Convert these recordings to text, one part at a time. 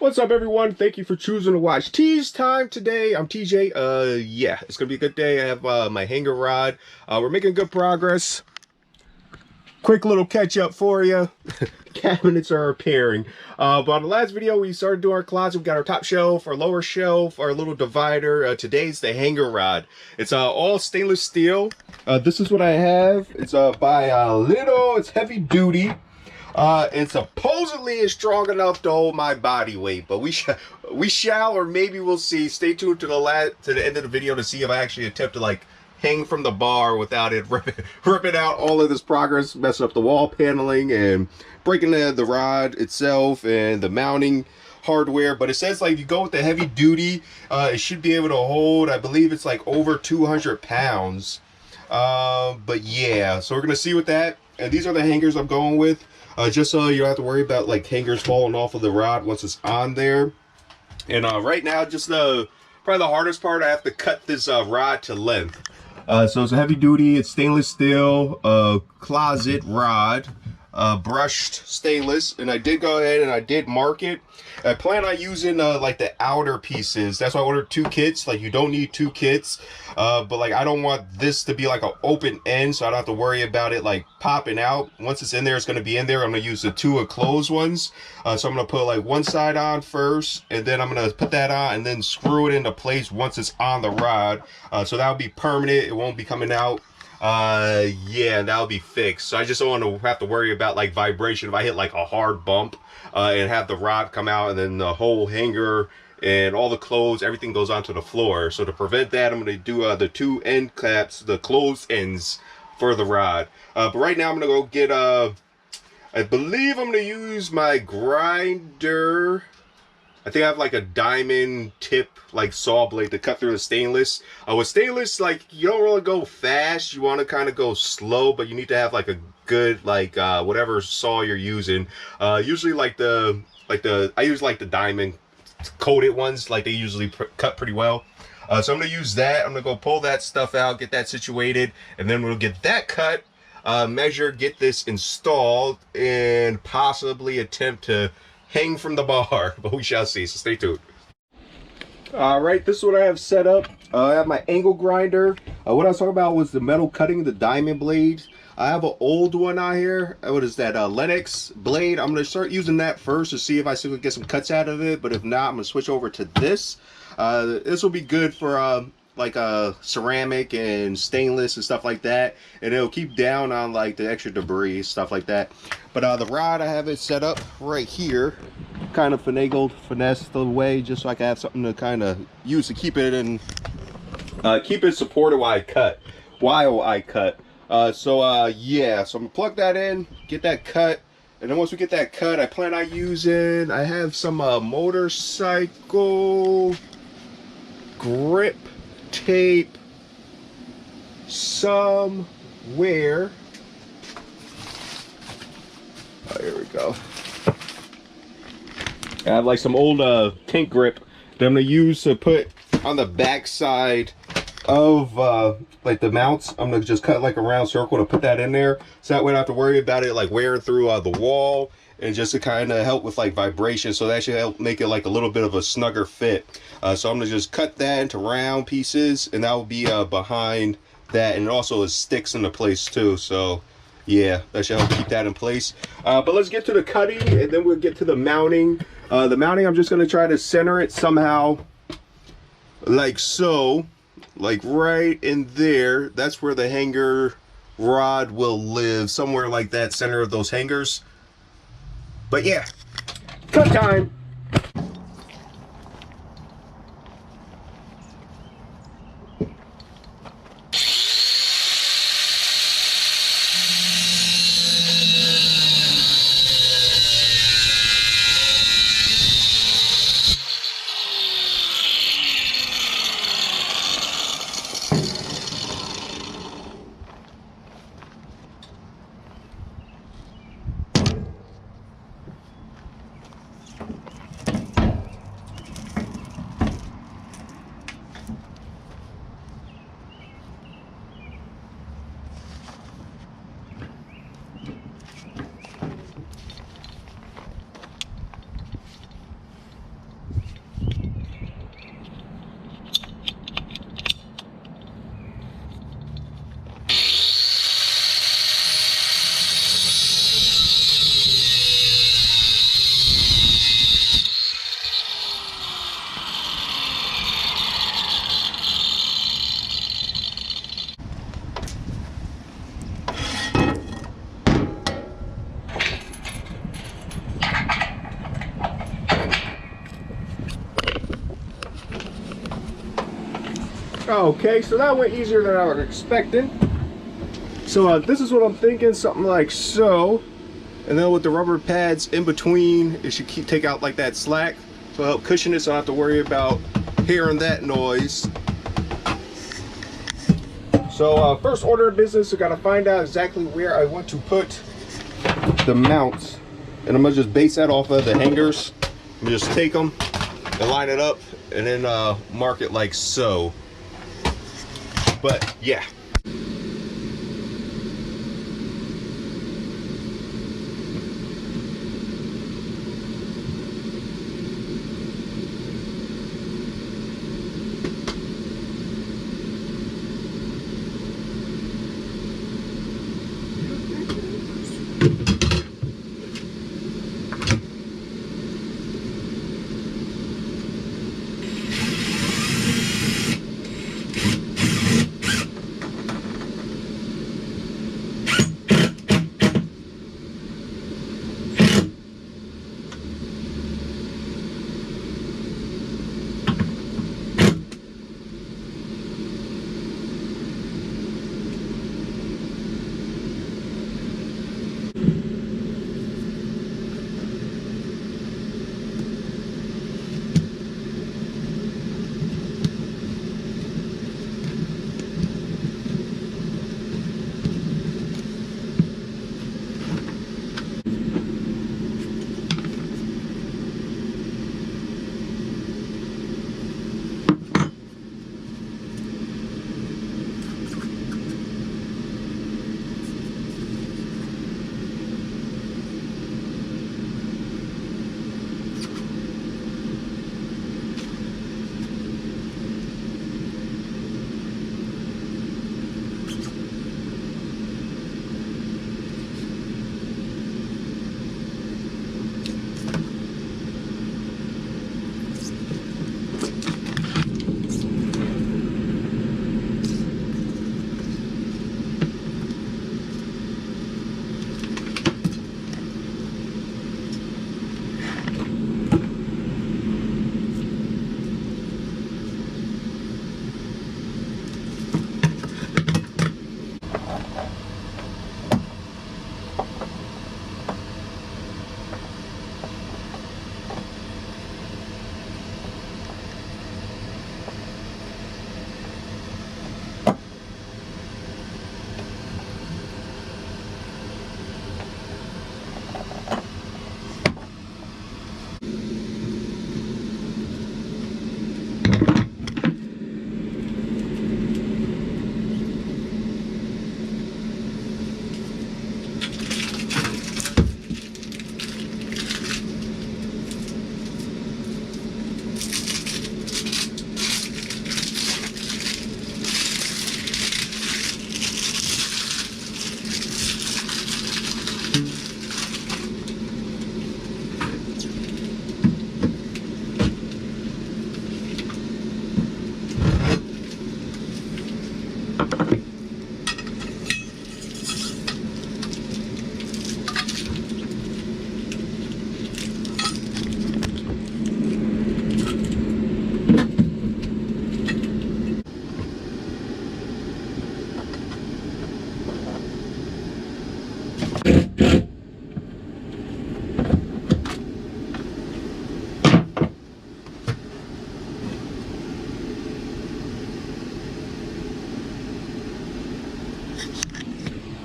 What's up, everyone? Thank you for choosing to watch Tease Time today. I'm TJ. Yeah, it's gonna be a good day. I have my hanger rod. We're making good progress. Quick little catch up for you. Cabinets are repairing. But on the last video, we started doing our closet. We got our top shelf, our lower shelf, our little divider. Today's the hanger rod. It's all stainless steel. This is what I have. It's by Lido. It's heavy duty. And supposedly is strong enough to hold my body weight, but we shall, or maybe we'll see. Stay tuned to the end of the video to see if I actually attempt to like hang from the bar without it ripping out all of this progress, messing up the wall paneling and breaking the rod itself and the mounting hardware. But it says like if you go with the heavy duty, it should be able to hold, I believe it's like over 200 pounds. But yeah, so we're gonna see with that. And these are the hangers I'm going with. Just so you don't have to worry about like hangers falling off of the rod once it's on there. And right now, just probably the hardest part, I have to cut this rod to length. So it's a heavy duty, it's stainless steel, closet rod, brushed stainless, and I did go ahead and I did mark it. I plan on using like the outer pieces. That's why I ordered 2 kits. Like you don't need 2 kits, but like I don't want this to be like an open end, so I don't have to worry about it like popping out. Once it's in there, it's going to be in there. I'm going to use the 2 closed ones. So I'm going to put like one side on first, and then I'm going to put that on and then screw it into place once it's on the rod. So that'll be permanent. It won't be coming out. Yeah, that'll be fixed. So I just don't want to have to worry about like vibration if I hit like a hard bump and have the rod come out, and then the whole hanger and all the clothes, everything goes onto the floor. So to prevent that, I'm going to do the 2 end caps, the closed ends for the rod. But right now I'm going to go get I believe I'm going to use my grinder. I think I have like a diamond tip like saw blade to cut through the stainless. With stainless, like you don't really go fast. You want to kind of go slow, but you need to have like a good like whatever saw you're using. Usually like I use like the diamond coated ones. Like they usually cut pretty well. So I'm gonna use that. I'm gonna go pull that stuff out, get that situated, and then we'll get that cut, measure, get this installed, and possibly attempt to hang from the bar, but we shall see, so stay tuned. All right, this is what I have set up. I have my angle grinder. What I was talking about was the metal cutting, the diamond blade. I have an old one out here. What is that, Lennox blade? I'm gonna start using that first to see if I still get some cuts out of it, but if not, I'm gonna switch over to this. This will be good for like ceramic and stainless and stuff like that, and it'll keep down on like the extra debris, stuff like that. But the rod, I have it set up right here, kind of finessed the way, just so I can have something to kind of use to keep it in, keep it supported while I cut. Yeah, so I'm gonna plug that in, get that cut, and then once we get that cut, I plan on using, I have some motorcycle grip tape somewhere. Oh, here we go. I have like some old tank grip that I'm gonna use to put on the back side of like the mounts. I'm gonna just cut like a round circle to put that in there, so that way I don't have to worry about it like wearing through the wall, and just to kind of help with like vibration. So that should help make it like a little bit of a snugger fit. So I'm gonna just cut that into round pieces, and that will be behind that, and it also sticks into place too. So yeah, that should help keep that in place. But let's get to the cutting, and then we'll get to the mounting. The mounting, I'm just gonna try to center it somehow, like so, like right in there. That's where the hanger rod will live, somewhere like that, center of those hangers. But yeah, cut time. Okay, so that went easier than I was expecting. So this is what I'm thinking, something like so. And then with the rubber pads in between, it should take out like that slack. So help cushion it so I don't have to worry about hearing that noise. So first order of business, I gotta find out exactly where I want to put the mounts. And I'm gonna just base that off of the hangers. I'm gonna just take them and line it up and then mark it like so. But yeah.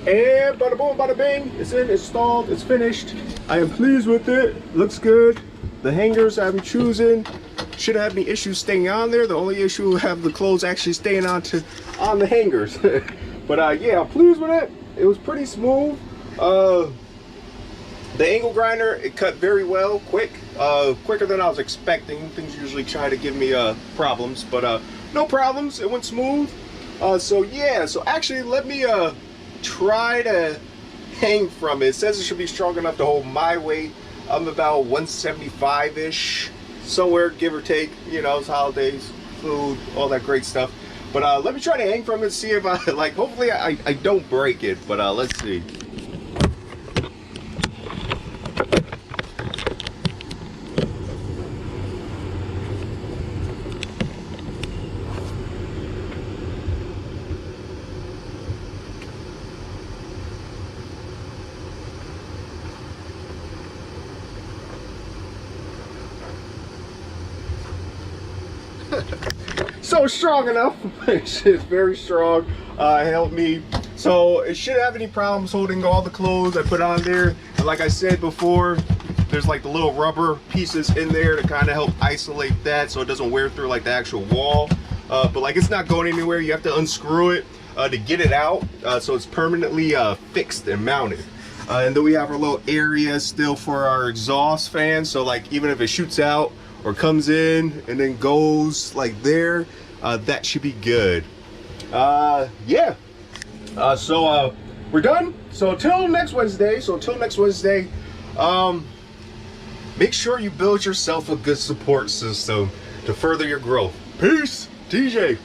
And bada boom, bada bing, it's in, it's installed, it's finished. I am pleased with it, looks good. The hangers I'm choosing shouldn't have any issues staying on there. The only issue will have the clothes actually staying on the hangers. But yeah, I'm pleased with it. It was pretty smooth. The angle grinder, it cut very well, quicker than I was expecting. Things usually try to give me problems, but no problems, it went smooth. So yeah, so actually let me try to hang from it. It says it should be strong enough to hold my weight. I'm about 175-ish, somewhere, give or take. You know, it's holidays, food, all that great stuff. But let me try to hang from it, see if I, like, hopefully I don't break it, but let's see. so strong enough. It's very strong. Helped me. So it shouldn't have any problems holding all the clothes I put on there. And like I said before, there's like the little rubber pieces in there to kind of help isolate that so it doesn't wear through like the actual wall. But like it's not going anywhere. You have to unscrew it to get it out, so it's permanently fixed and mounted. And then we have our little area still for our exhaust fan, so like even if it shoots out or comes in and then goes like there, that should be good. Yeah, so we're done. So till next Wednesday, make sure you build yourself a good support system to further your growth. Peace, TJ.